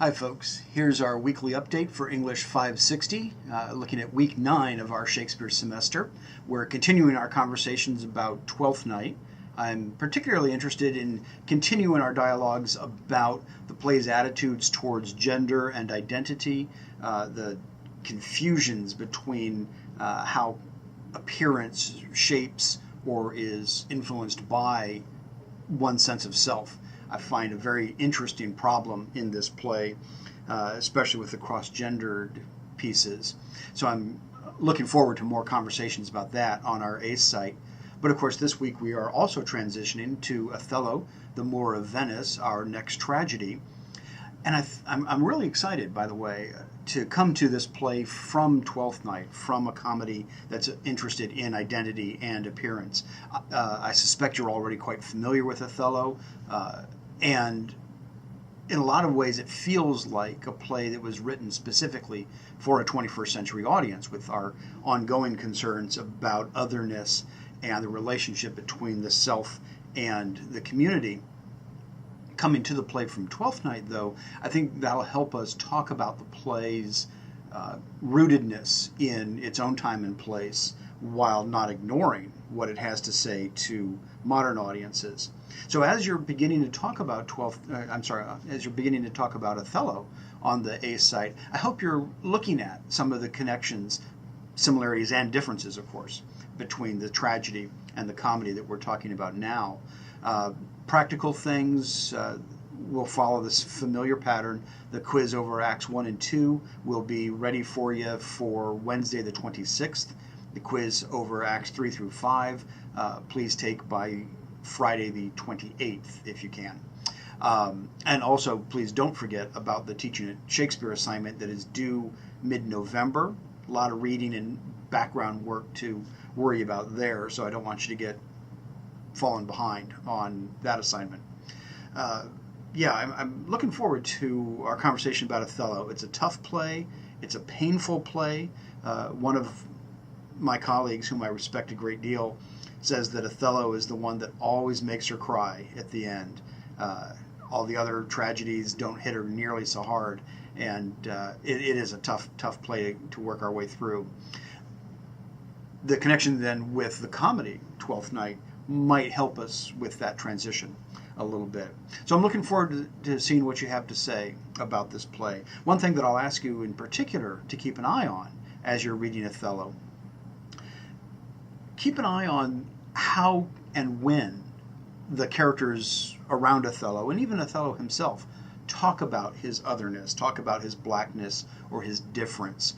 Hi folks, here's our weekly update for English 560, looking at week 9 of our Shakespeare semester. We're continuing our conversations about Twelfth Night. I'm particularly interested in continuing our dialogues about the play's attitudes towards gender and identity, the confusions between how appearance shapes or is influenced by one's sense of self. I find a very interesting problem in this play, especially with the cross-gendered pieces. So I'm looking forward to more conversations about that on our ACE site. But of course, this week we are also transitioning to Othello, the Moor of Venice, our next tragedy. And I'm really excited, by the way, to come to this play from Twelfth Night, from a comedy that's interested in identity and appearance. I suspect you're already quite familiar with Othello, and in a lot of ways it feels like a play that was written specifically for a 21st century audience, with our ongoing concerns about otherness and the relationship between the self and the community. Coming to the play from Twelfth Night, though, I think that'll help us talk about the play's rootedness in its own time and place, while not ignoring what it has to say to modern audiences. So, as you're beginning to talk about as you're beginning to talk about Othello on the ACE site, I hope you're looking at some of the connections, similarities, and differences, of course, between the tragedy and the comedy that we're talking about now. Practical things will follow this familiar pattern. The quiz over Acts 1 and 2 will be ready for you for Wednesday the 26th. The quiz over Acts 3 through 5, please take by Friday the 28th if you can. And also, please don't forget about the Teaching Shakespeare assignment that is due mid-November. A lot of reading and background work to worry about there, so I don't want you to get fallen behind on that assignment. I'm looking forward to our conversation about Othello. It's a tough play. It's a painful play. One of my colleagues, whom I respect a great deal, says that Othello is the one that always makes her cry at the end. All the other tragedies don't hit her nearly so hard, and it is a tough play to work our way through. The connection then with the comedy, Twelfth Night, might help us with that transition a little bit. So I'm looking forward to seeing what you have to say about this play. One thing that I'll ask you in particular to keep an eye on as you're reading Othello, keep an eye on how and when the characters around Othello, and even Othello himself, talk about his otherness, talk about his blackness or his difference.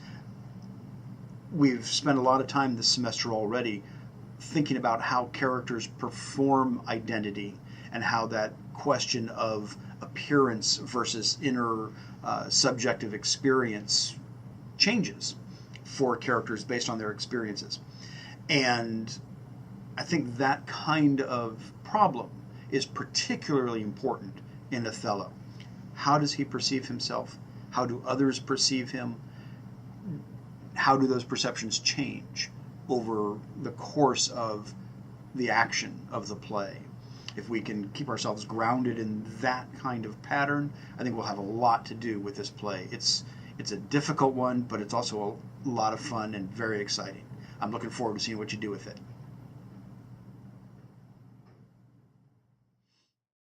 We've spent a lot of time this semester already thinking about how characters perform identity and how that question of appearance versus inner subjective experience changes for characters based on their experiences. And I think that kind of problem is particularly important in Othello. How does he perceive himself? How do others perceive him? How do those perceptions change over the course of the action of the play? If we can keep ourselves grounded in that kind of pattern, I think we'll have a lot to do with this play. It's a difficult one, but it's also a lot of fun and very exciting. I'm looking forward to seeing what you do with it.